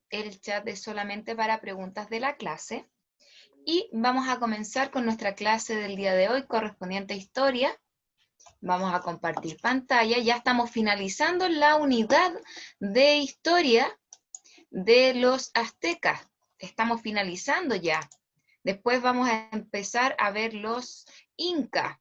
el chat es solamente para preguntas de la clase. Y vamos a comenzar con nuestra clase del día de hoy, correspondiente a historia. Vamos a compartir pantalla. Ya estamos finalizando la unidad de historia de los aztecas. Estamos finalizando ya. Después vamos a empezar a ver los incas.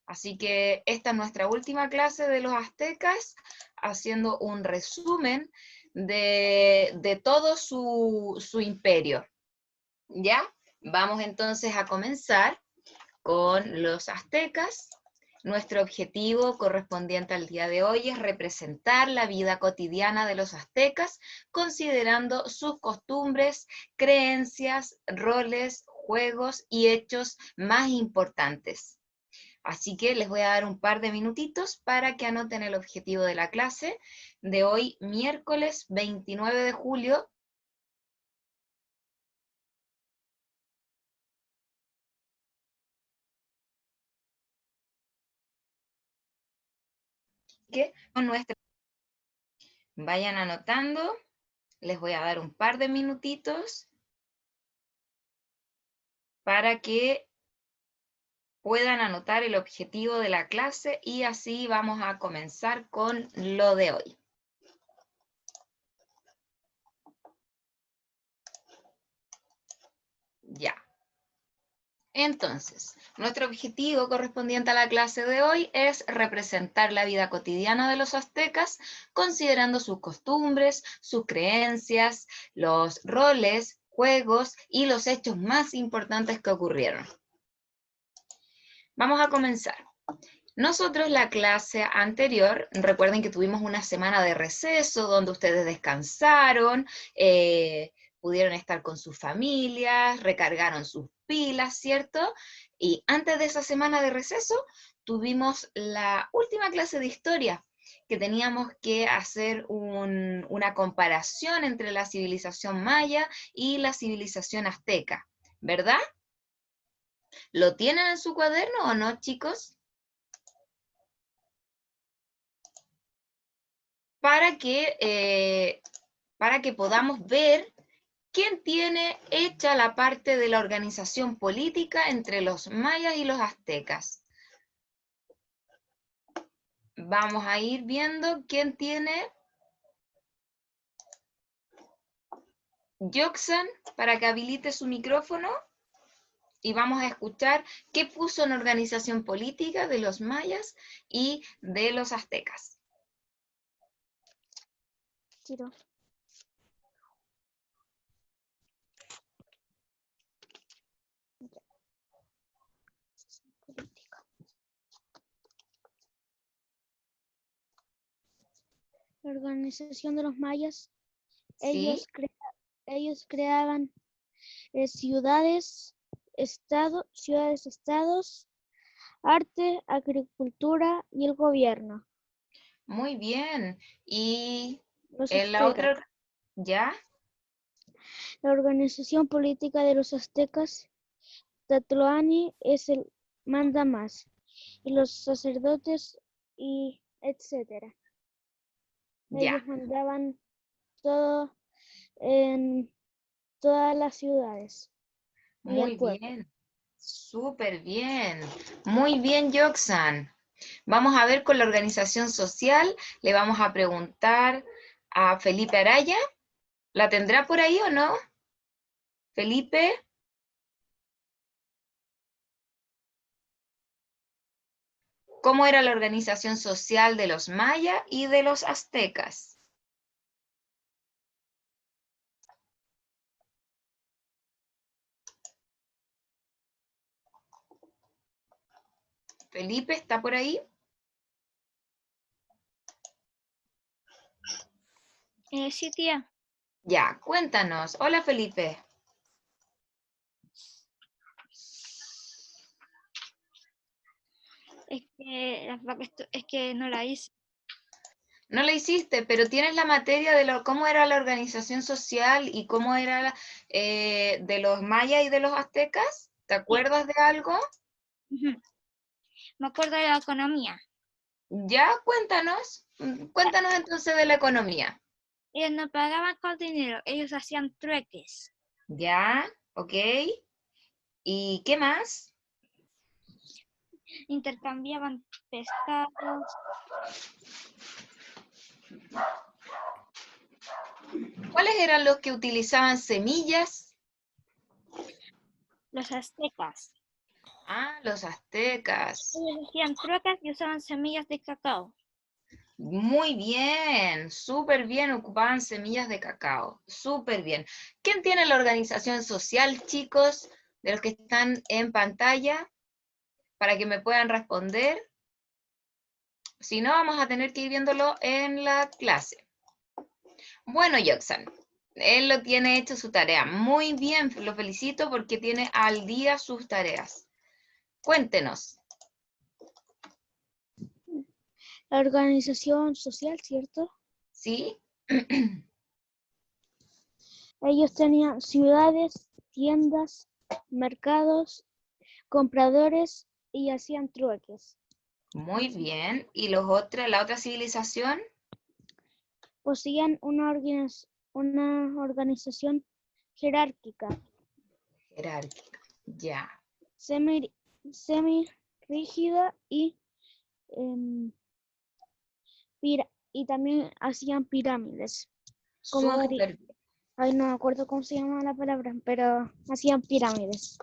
Así que esta es nuestra última clase de los aztecas, haciendo un resumen de todo su imperio. ¿Ya? Vamos entonces a comenzar con los aztecas. Nuestro objetivo correspondiente al día de hoy es representar la vida cotidiana de los aztecas, considerando sus costumbres, creencias, roles, juegos y hechos más importantes. Así que les voy a dar un par de minutitos para que anoten el objetivo de la clase de hoy, miércoles 29 de julio. Que con nuestra... Vayan anotando, les voy a dar un par de minutitos para que puedan anotar el objetivo de la clase y así vamos a comenzar con lo de hoy. Ya. Entonces, nuestro objetivo correspondiente a la clase de hoy es representar la vida cotidiana de los aztecas, considerando sus costumbres, sus creencias, los roles, juegos y los hechos más importantes que ocurrieron. Vamos a comenzar. Nosotros la clase anterior, recuerden que tuvimos una semana de receso donde ustedes descansaron, pudieron estar con sus familias, recargaron sus pilas, ¿cierto? Y antes de esa semana de receso tuvimos la última clase de historia, que teníamos que hacer una comparación entre la civilización maya y la civilización azteca, ¿verdad? ¿Lo tienen en su cuaderno o no, chicos? Para que podamos ver quién tiene hecha la parte de la organización política entre los mayas y los aztecas. Vamos a ir viendo quién tiene. Yoxan, para que habilite su micrófono, y vamos a escuchar qué puso en organización política de los mayas y de los aztecas. Tiro. La organización de los mayas, ¿Sí? ellos creaban ciudades, estados, arte, agricultura y el gobierno. Muy bien. Y Los en la aztecas. otra, ¿ya? La organización política de los aztecas, Tlatoani es el manda más, y los sacerdotes y etcétera. Ya. Ellos mandaban todo en todas las ciudades y el Muy pueblo. bien. Súper bien. Muy bien, Yoxan. Vamos a ver con la organización social. Le vamos a preguntar a Felipe Araya. ¿La tendrá por ahí o no? Felipe. ¿Cómo era la organización social de los mayas y de los aztecas? Felipe, ¿está por ahí? Sí, tía. Ya, cuéntanos. Hola, Felipe. Es que no la hice. No la hiciste, pero tienes la materia de cómo era la organización social y cómo era de los mayas y de los aztecas. ¿Te Sí. acuerdas de algo? Ujú. Me acuerdo de la economía. Ya, cuéntanos. Cuéntanos entonces de la economía. Ellos no pagaban con dinero, ellos hacían trueques. ¿Ya? ¿Ok? ¿Y qué más? Intercambiaban pescados. ¿Cuáles eran los que utilizaban semillas? Los aztecas. Ah, los aztecas. Ellos hacían trueques y usaban semillas de cacao. Muy bien, súper bien, ocupaban semillas de cacao, súper bien. ¿Quién tiene la organización social, chicos, de los que están en pantalla, para que me puedan responder? Si no, vamos a tener que ir viéndolo en la clase. Bueno, Yoxan, él lo tiene hecho su tarea. Muy bien, lo felicito porque tiene al día sus tareas. Cuéntenos. La organización social, ¿cierto? ¿Sí? Ellos tenían ciudades, tiendas, mercados, compradores y hacían trueques. Muy bien. ¿Y los otros, la otra civilización? Poseían una organización jerárquica, Jerárquica. Ya. semi-rígida y también hacían pirámides. Súper bien. Ay, no me acuerdo cómo se llama la palabra, pero hacían pirámides.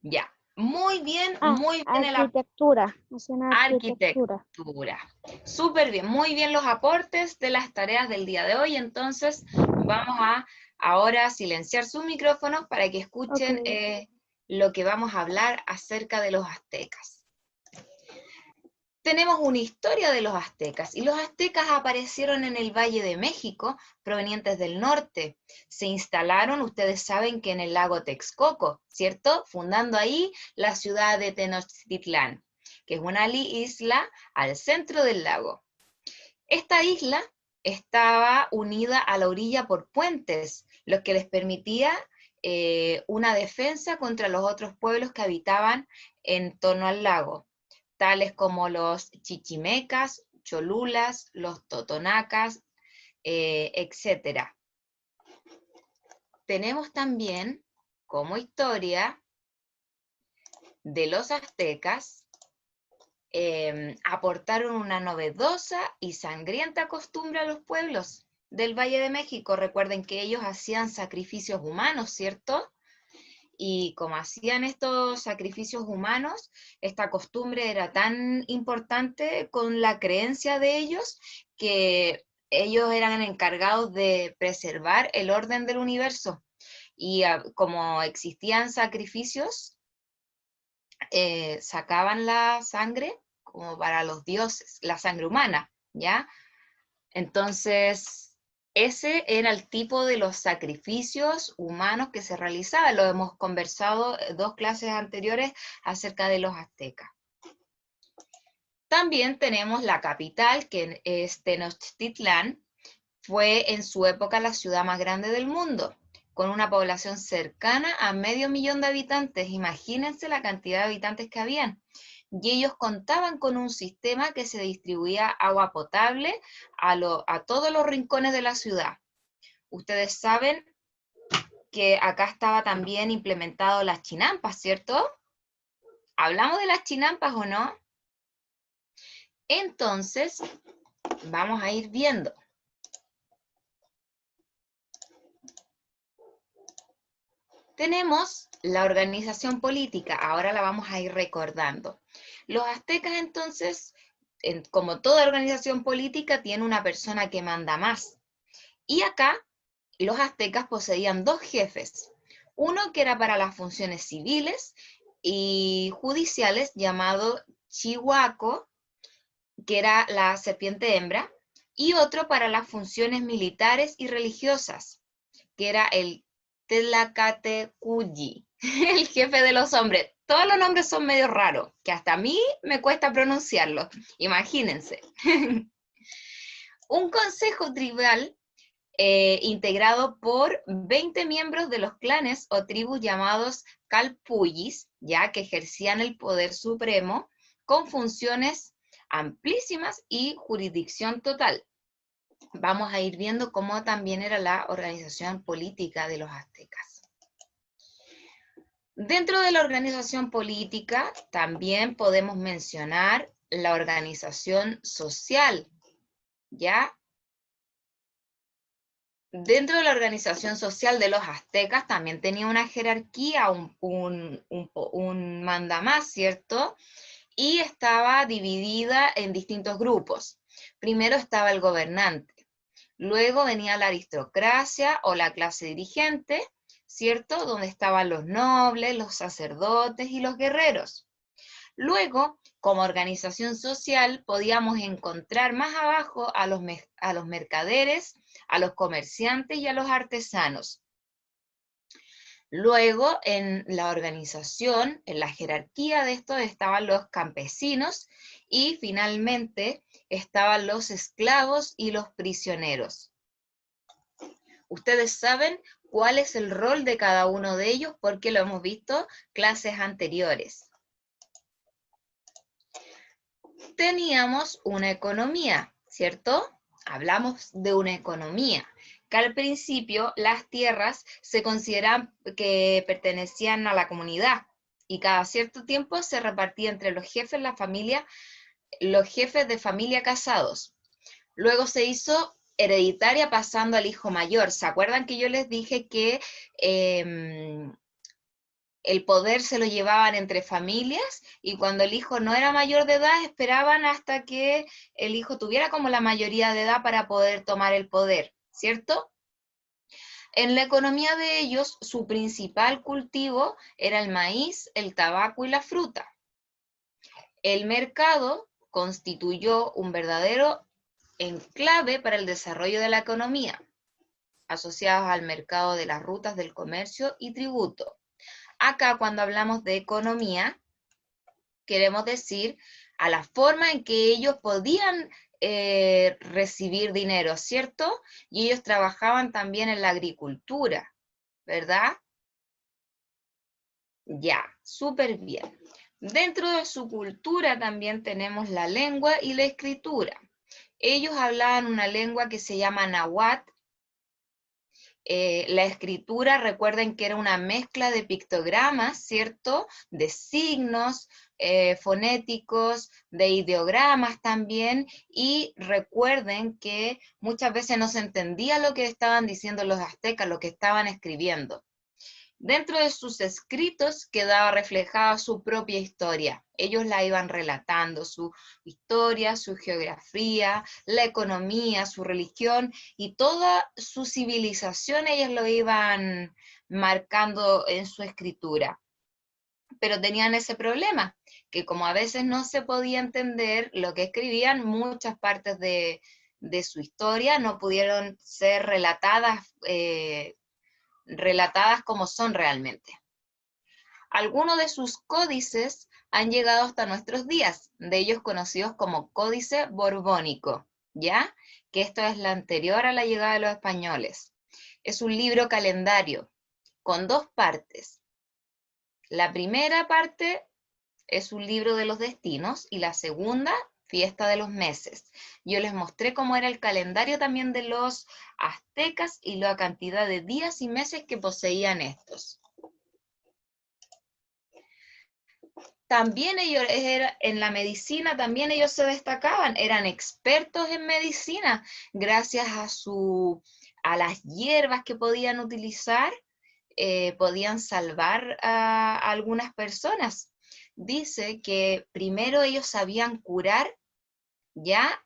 Ya. Muy bien el Arquitectura, hacían arquitectura. arquitectura. Súper bien, muy bien los aportes de las tareas del día de hoy. Entonces, vamos a ahora silenciar sus micrófonos para que escuchen Ok. lo que vamos a hablar acerca de los aztecas. Tenemos una historia de los aztecas, y los aztecas aparecieron en el Valle de México, provenientes del norte. Se instalaron, ustedes saben que en el lago Texcoco, ¿cierto? Fundando ahí la ciudad de Tenochtitlán, que es una isla al centro del lago. Esta isla estaba unida a la orilla por puentes, lo que les permitía una defensa contra los otros pueblos que habitaban en torno al lago, tales como los chichimecas, cholulas, los totonacas, etc. Tenemos también como historia de los aztecas, aportaron una novedosa y sangrienta costumbre a los pueblos del Valle de México. Recuerden que ellos hacían sacrificios humanos, ¿cierto? Y como hacían estos sacrificios humanos, esta costumbre era tan importante con la creencia de ellos que ellos eran encargados de preservar el orden del universo. Y como existían sacrificios, sacaban la sangre como para los dioses, la sangre humana, ¿ya? Entonces, ese era el tipo de los sacrificios humanos que se realizaban. Lo hemos conversado dos clases anteriores acerca de los aztecas. También tenemos la capital, que es Tenochtitlán. Fue en su época la ciudad más grande del mundo, con una población cercana a 500.000 de habitantes. Imagínense la cantidad de habitantes que habían. Y ellos contaban con un sistema que se distribuía agua potable a todos los rincones de la ciudad. Ustedes saben que acá estaba también implementado las chinampas, ¿cierto? ¿Hablamos de las chinampas o no? Entonces, vamos a ir viendo. Tenemos la organización política, ahora la vamos a ir recordando. Los aztecas entonces, como toda organización política, tiene una persona que manda más. Y acá los aztecas poseían dos jefes. Uno que era para las funciones civiles y judiciales, llamado Chihuaco, que era la serpiente hembra, y otro para las funciones militares y religiosas, que era el Tlacatecuyi, el jefe de los hombres. Todos los nombres son medio raros, que hasta a mí me cuesta pronunciarlos, imagínense. Un consejo tribal integrado por 20 miembros de los clanes o tribus llamados calpullis, ya que ejercían el poder supremo con funciones amplísimas y jurisdicción total. vamos a ir viendo cómo también era la organización política de los aztecas. Dentro de la organización política también podemos mencionar la organización social, ¿ya? Dentro de la organización social de los aztecas también tenía una jerarquía, un mandamás, ¿cierto? Y estaba dividida en distintos grupos. Primero estaba el gobernante, luego venía la aristocracia o la clase dirigente, ¿cierto? Donde estaban los nobles, los sacerdotes y los guerreros. Luego, como organización social, podíamos encontrar más abajo a los mercaderes, a los comerciantes y a los artesanos. Luego, en la organización, en la jerarquía de esto, estaban los campesinos y finalmente estaban los esclavos y los prisioneros. Ustedes saben cuál es el rol de cada uno de ellos porque lo hemos visto en clases anteriores. Teníamos una economía, ¿cierto? Hablamos de una economía, que al principio las tierras se consideraban que pertenecían a la comunidad y cada cierto tiempo se repartía entre los jefes de familia casados. Luego se hizo hereditaria pasando al hijo mayor. ¿Se acuerdan que yo les dije que el poder se lo llevaban entre familias y cuando el hijo no era mayor de edad esperaban hasta que el hijo tuviera como la mayoría de edad para poder tomar el poder, ¿cierto? En la economía de ellos, su principal cultivo era el maíz, el tabaco y la fruta. El mercado constituyó un verdadero enclave para el desarrollo de la economía, asociados al mercado de las rutas del comercio y tributo. Acá, cuando hablamos de economía, queremos decir a la forma en que ellos podían recibir dinero, ¿cierto? Y ellos trabajaban también en la agricultura, ¿verdad? Ya, súper bien. Dentro de su cultura también tenemos la lengua y la escritura. Ellos hablaban una lengua que se llama náhuatl. La escritura, recuerden que era una mezcla de pictogramas, ¿cierto? De signos fonéticos, de ideogramas también, y recuerden que muchas veces no se entendía lo que estaban diciendo los aztecas, lo que estaban escribiendo. Dentro de sus escritos quedaba reflejada su propia historia. Ellos la iban relatando, su historia, su geografía, la economía, su religión y toda su civilización ellos lo iban marcando en su escritura. Pero tenían ese problema, que como a veces no se podía entender lo que escribían, muchas partes de su historia no pudieron ser relatadas como son realmente. Algunos de sus códices han llegado hasta nuestros días, de ellos conocidos como Códice Borbónico, ¿ya? Que esto es la anterior a la llegada de los españoles. Es un libro calendario con dos partes. La primera parte es un libro de los destinos y la segunda, fiesta de los meses. Yo les mostré cómo era el calendario también de los aztecas y la cantidad de días y meses que poseían estos. También ellos en la medicina, también ellos se destacaban, eran expertos en medicina, gracias a las hierbas que podían utilizar, podían salvar a algunas personas. Dice que primero ellos sabían curar, ya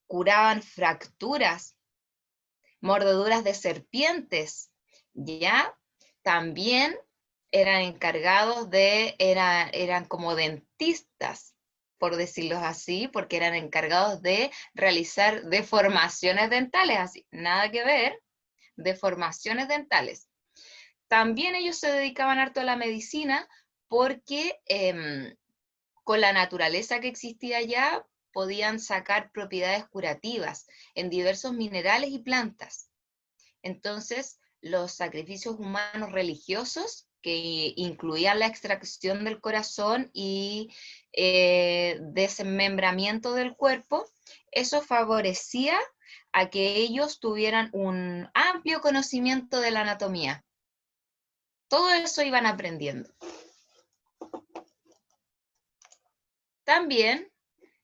curaban fracturas, mordeduras de serpientes, ya también eran encargados eran como dentistas, por decirlo así, porque eran encargados de realizar deformaciones dentales, así, nada que ver, deformaciones dentales. También ellos se dedicaban harto a la medicina porque con la naturaleza que existía allá podían sacar propiedades curativas en diversos minerales y plantas. Entonces, los sacrificios humanos religiosos, que incluían la extracción del corazón y desmembramiento del cuerpo, Eso favorecía a que ellos tuvieran un amplio conocimiento de la anatomía. Todo eso iban aprendiendo. También,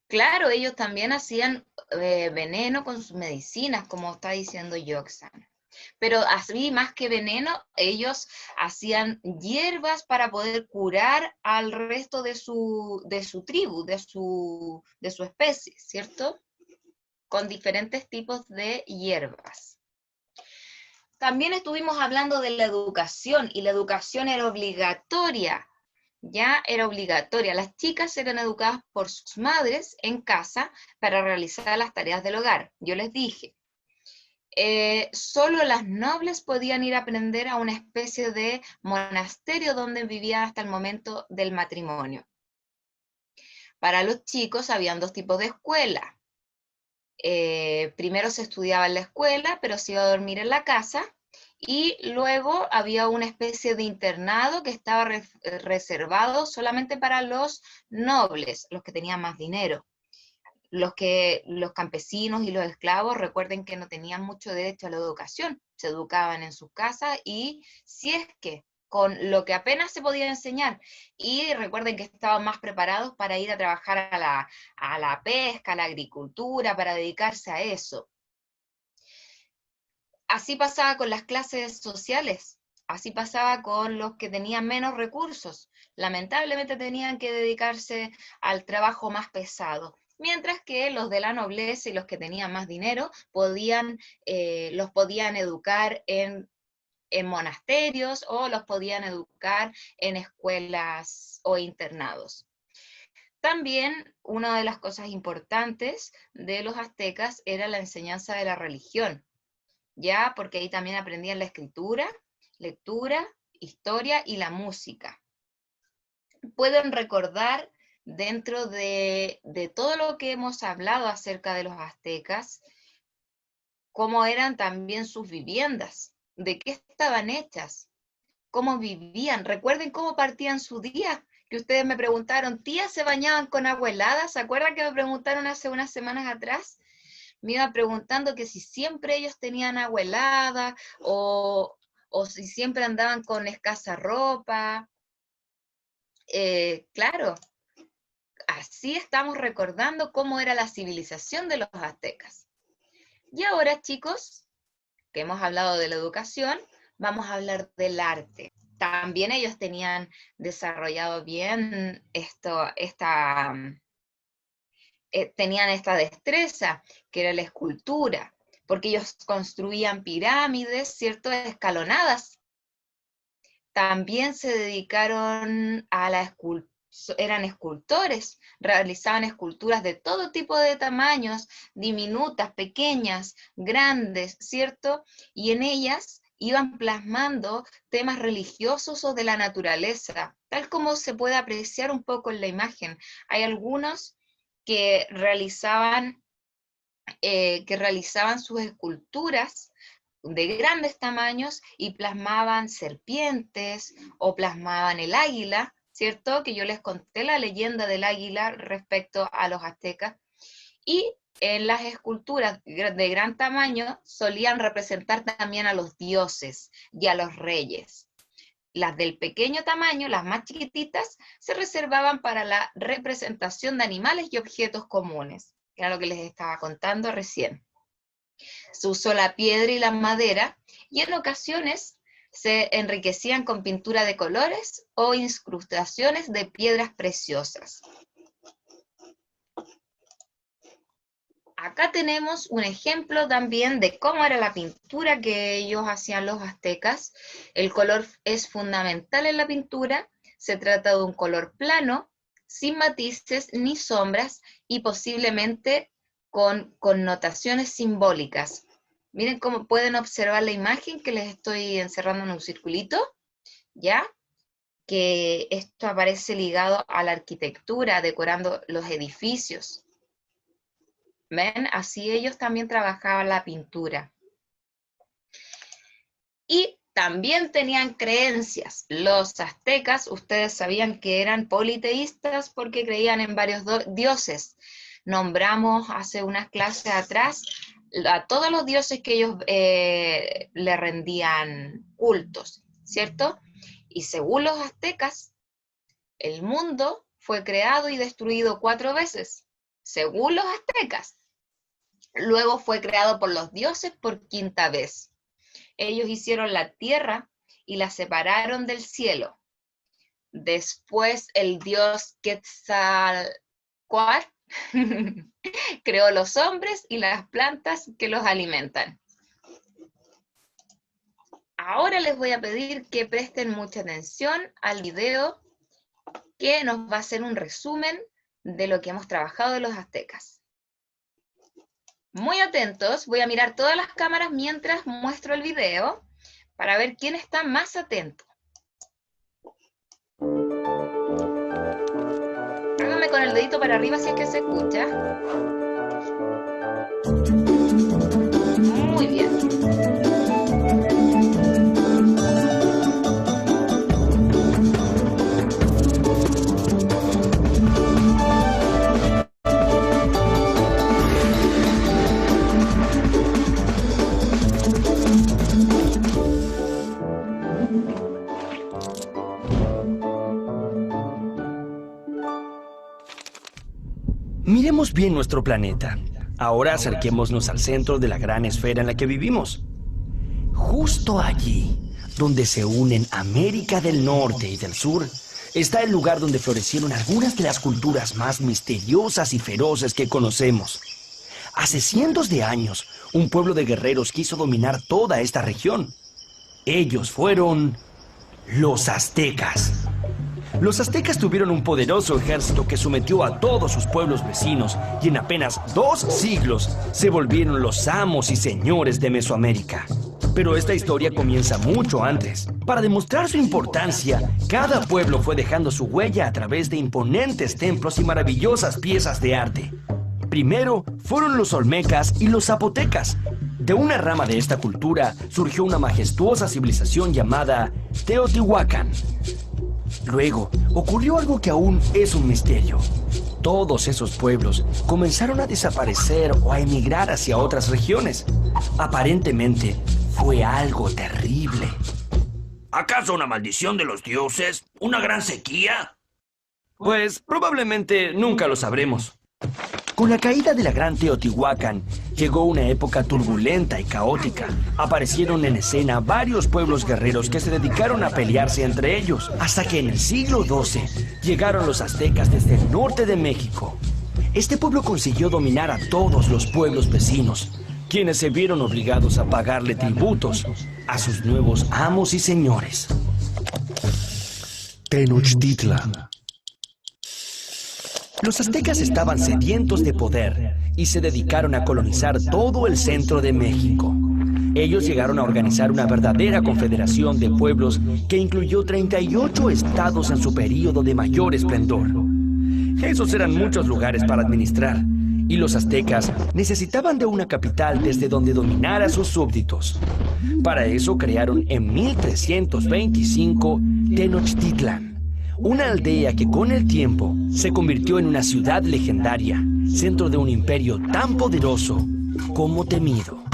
claro, ellos también hacían veneno con sus medicinas, como está diciendo Yoxan. Pero así, más que veneno, ellos hacían hierbas para poder curar al resto de su tribu, de su especie, ¿cierto? Con diferentes tipos de hierbas. También estuvimos hablando de la educación, y la educación era obligatoria. Ya era obligatoria. Las chicas eran educadas por sus madres en casa para realizar las tareas del hogar. Yo les dije, solo las nobles podían ir a aprender a una especie de monasterio donde vivían hasta el momento del matrimonio. Para los chicos habían dos tipos de escuela. Primero se estudiaba en la escuela, pero se iba a dormir en la casa, y luego había una especie de internado que estaba reservado solamente para los nobles, los que tenían más dinero. Los campesinos y los esclavos, recuerden que no tenían mucho derecho a la educación, se educaban en sus casas y si es que con lo que apenas se podía enseñar, y recuerden que estaban más preparados para ir a trabajar a la pesca, a la agricultura, para dedicarse a eso. Así pasaba con las clases sociales, así pasaba con los que tenían menos recursos. Lamentablemente tenían que dedicarse al trabajo más pesado, mientras que los de la nobleza y los que tenían más dinero los podían educar en monasterios o los podían educar en escuelas o internados. También una de las cosas importantes de los aztecas era la enseñanza de la religión, ya porque ahí también aprendían la escritura, lectura, historia y la música. Pueden recordar dentro de todo lo que hemos hablado acerca de los aztecas, cómo eran también sus viviendas, de qué estaban hechas, cómo vivían. Recuerden cómo partían su día, que ustedes me preguntaron, tía, ¿se bañaban con agua helada? ¿Se acuerdan que me preguntaron hace unas semanas atrás? Me iba preguntando que si siempre ellos tenían agua helada o si siempre andaban con escasa ropa. Claro, así estamos recordando cómo era la civilización de los aztecas. Y ahora, chicos, que hemos hablado de la educación, vamos a hablar del arte. También ellos tenían desarrollado bien tenían esta destreza, que era la escultura, porque ellos construían pirámides, ¿cierto?, escalonadas. También se dedicaron a la escultura, eran escultores, realizaban esculturas de todo tipo de tamaños, diminutas, pequeñas, grandes, ¿cierto? Y en ellas iban plasmando temas religiosos o de la naturaleza, tal como se puede apreciar un poco en la imagen. Hay algunos que realizaban sus esculturas de grandes tamaños y plasmaban serpientes o plasmaban el águila, ¿cierto? Que yo les conté la leyenda del águila respecto a los aztecas. Y en las esculturas de gran tamaño solían representar también a los dioses y a los reyes. Las del pequeño tamaño, las más chiquititas, se reservaban para la representación de animales y objetos comunes, que era lo que les estaba contando recién. Se usó la piedra y la madera, y en ocasiones se enriquecían con pintura de colores o incrustaciones de piedras preciosas. Acá tenemos un ejemplo también de cómo era la pintura que ellos hacían los aztecas. El color es fundamental en la pintura. Se trata de un color plano, sin matices ni sombras y posiblemente con connotaciones simbólicas. Miren cómo pueden observar la imagen que les estoy encerrando en un circulito, ¿ya? Que esto aparece ligado a la arquitectura, decorando los edificios. ¿Ven? Así ellos también trabajaban la pintura. Y también tenían creencias. Los aztecas, ustedes sabían que eran politeístas porque creían en varios dioses. nombramos hace unas clases atrás a todos los dioses que ellos le rendían cultos, ¿cierto? Y según los aztecas, el mundo fue creado y destruido 4 veces, según los aztecas. Luego fue creado por los dioses por 5ª vez. Ellos hicieron la tierra y la separaron del cielo. Después el dios Quetzalcóatl creó los hombres y las plantas que los alimentan. Ahora les voy a pedir que presten mucha atención al video que nos va a hacer un resumen de lo que hemos trabajado de los aztecas. Muy atentos, voy a mirar todas las cámaras mientras muestro el video para ver quién está más atento. Háganme con el dedito para arriba si es que se escucha. Muy bien. Miremos bien nuestro planeta. Ahora acerquémonos al centro de la gran esfera en la que vivimos. Justo allí, donde se unen América del Norte y del Sur, está el lugar donde florecieron algunas de las culturas más misteriosas y feroces que conocemos. Hace cientos de años, un pueblo de guerreros quiso dominar toda esta región. Ellos fueron los aztecas. Los aztecas tuvieron un poderoso ejército que sometió a todos sus pueblos vecinos y en apenas 2 siglos se volvieron los amos y señores de Mesoamérica. Pero esta historia comienza mucho antes. Para demostrar su importancia, cada pueblo fue dejando su huella a través de imponentes templos y maravillosas piezas de arte. Primero fueron los olmecas y los zapotecas. De una rama de esta cultura surgió una majestuosa civilización llamada Teotihuacán. Luego, ocurrió algo que aún es un misterio. Todos esos pueblos comenzaron a desaparecer o a emigrar hacia otras regiones. Aparentemente, fue algo terrible. ¿Acaso una maldición de los dioses? ¿Una gran sequía? Pues probablemente nunca lo sabremos. Con la caída de la gran Teotihuacán, llegó una época turbulenta y caótica. Aparecieron en escena varios pueblos guerreros que se dedicaron a pelearse entre ellos, hasta que en el siglo XII llegaron los aztecas desde el norte de México. Este pueblo consiguió dominar a todos los pueblos vecinos, quienes se vieron obligados a pagarle tributos a sus nuevos amos y señores. Tenochtitlan. Los aztecas estaban sedientos de poder y se dedicaron a colonizar todo el centro de México. Ellos llegaron a organizar una verdadera confederación de pueblos que incluyó 38 estados en su período de mayor esplendor. Esos eran muchos lugares para administrar, y los aztecas necesitaban de una capital desde donde dominar a sus súbditos. Para eso crearon en 1325 Tenochtitlan, una aldea que con el tiempo se convirtió en una ciudad legendaria, centro de un imperio tan poderoso como temido.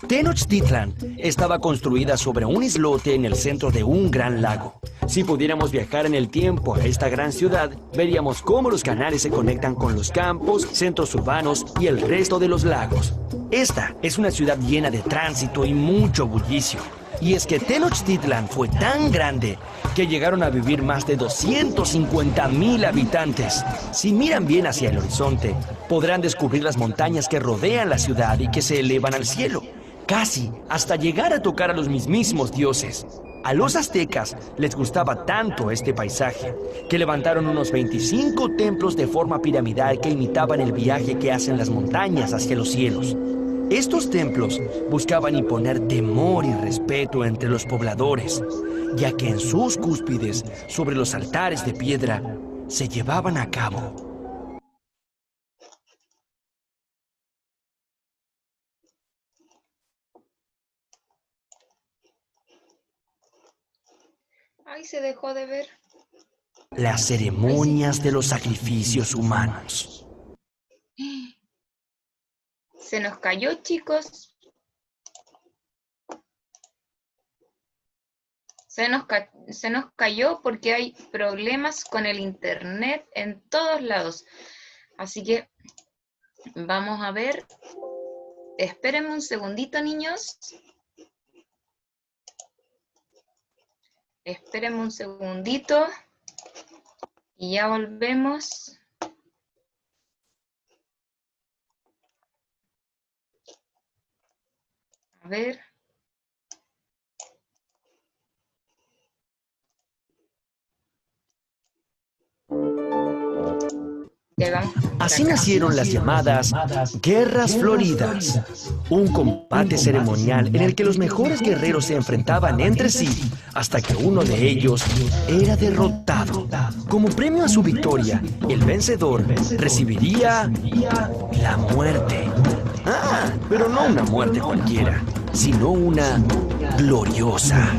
Tenochtitlan estaba construida sobre un islote en el centro de un gran lago. Si pudiéramos viajar en el tiempo a esta gran ciudad, veríamos cómo los canales se conectan con los campos, centros urbanos y el resto de los lagos. Esta es una ciudad llena de tránsito y mucho bullicio. Y es que Tenochtitlan fue tan grande que llegaron a vivir más de 250,000 habitantes. Si miran bien hacia el horizonte, podrán descubrir las montañas que rodean la ciudad y que se elevan al cielo, casi hasta llegar a tocar a los mismísimos dioses. A los aztecas les gustaba tanto este paisaje que levantaron unos 25 templos de forma piramidal que imitaban el viaje que hacen las montañas hacia los cielos. Estos templos buscaban imponer temor y respeto entre los pobladores, ya que en sus cúspides, sobre los altares de piedra, se llevaban a cabo. Ay, se dejó de ver. Las ceremonias de los sacrificios humanos. Se nos cayó, chicos. Se nos cayó porque hay problemas con el internet en todos lados. Así que vamos a ver. Espérenme un segundito, niños. Espérenme un segundito. Y ya volvemos. A ver. Así nacieron las llamadas Guerras Floridas, un combate ceremonial en el que los mejores guerreros se enfrentaban entre sí hasta que uno de ellos era derrotado. Como premio a su victoria, el vencedor recibiría la muerte. Pero no una muerte cualquiera, sino una gloriosa.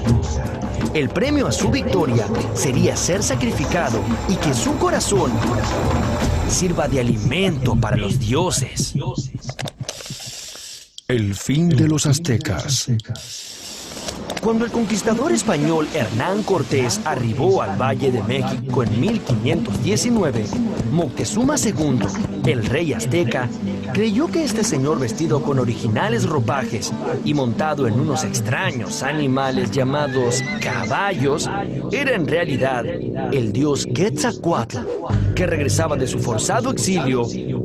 El premio a su victoria sería ser sacrificado y que su corazón sirva de alimento para los dioses. El fin de los aztecas. Cuando el conquistador español Hernán Cortés arribó al Valle de México en 1519, Moctezuma II, el rey azteca, creyó que este señor vestido con originales ropajes y montado en unos extraños animales llamados caballos, era en realidad el dios Quetzalcóatl, que regresaba de su forzado exilio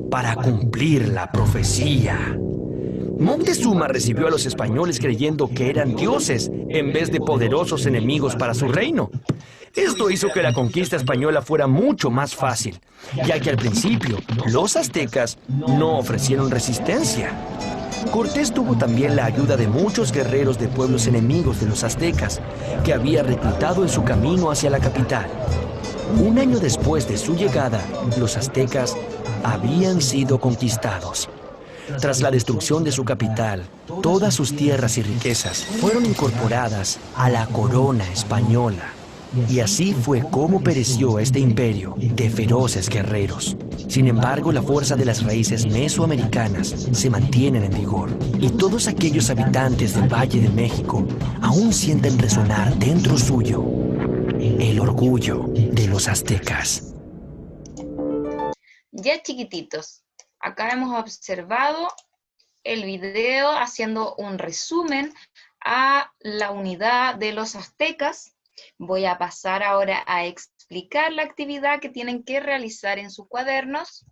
para cumplir la profecía. Moctezuma recibió a los españoles creyendo que eran dioses en vez de poderosos enemigos para su reino. Esto hizo que la conquista española fuera mucho más fácil, ya que al principio los aztecas no ofrecieron resistencia. Cortés tuvo también la ayuda de muchos guerreros de pueblos enemigos de los aztecas, que había reclutado en su camino hacia la capital. Un año después de su llegada, los aztecas habían sido conquistados. Tras la destrucción de su capital, todas sus tierras y riquezas fueron incorporadas a la corona española. Y así fue como pereció este imperio de feroces guerreros. Sin embargo, la fuerza de las raíces mesoamericanas se mantienen en vigor. Y todos aquellos habitantes del Valle de México aún sienten resonar dentro suyo el orgullo de los aztecas. Ya, chiquititos. Acá hemos observado el video haciendo un resumen a la unidad de los aztecas. Voy a pasar ahora a explicar la actividad que tienen que realizar en sus cuadernos,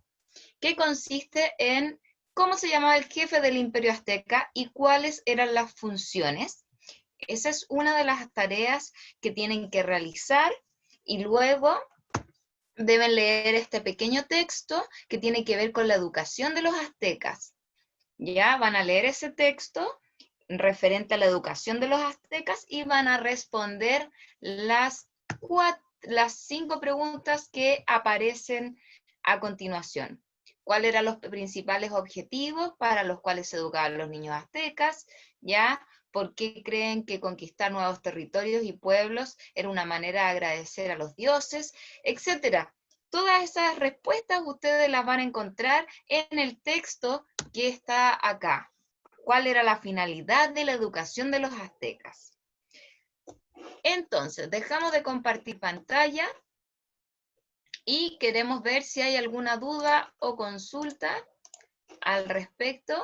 que consiste en cómo se llamaba el jefe del Imperio Azteca y cuáles eran las funciones. Esa es una de las tareas que tienen que realizar y luego deben leer este pequeño texto que tiene que ver con la educación de los aztecas. Ya van a leer ese texto referente a la educación de los aztecas y van a responder las 5 preguntas que aparecen a continuación. ¿Cuáles eran los principales objetivos para los cuales se educaban los niños aztecas? ¿Ya? ¿Por qué creen que conquistar nuevos territorios y pueblos era una manera de agradecer a los dioses? Etcétera. Todas esas respuestas ustedes las van a encontrar en el texto que está acá. ¿Cuál era la finalidad de la educación de los aztecas? Entonces, dejamos de compartir pantalla y queremos ver si hay alguna duda o consulta al respecto.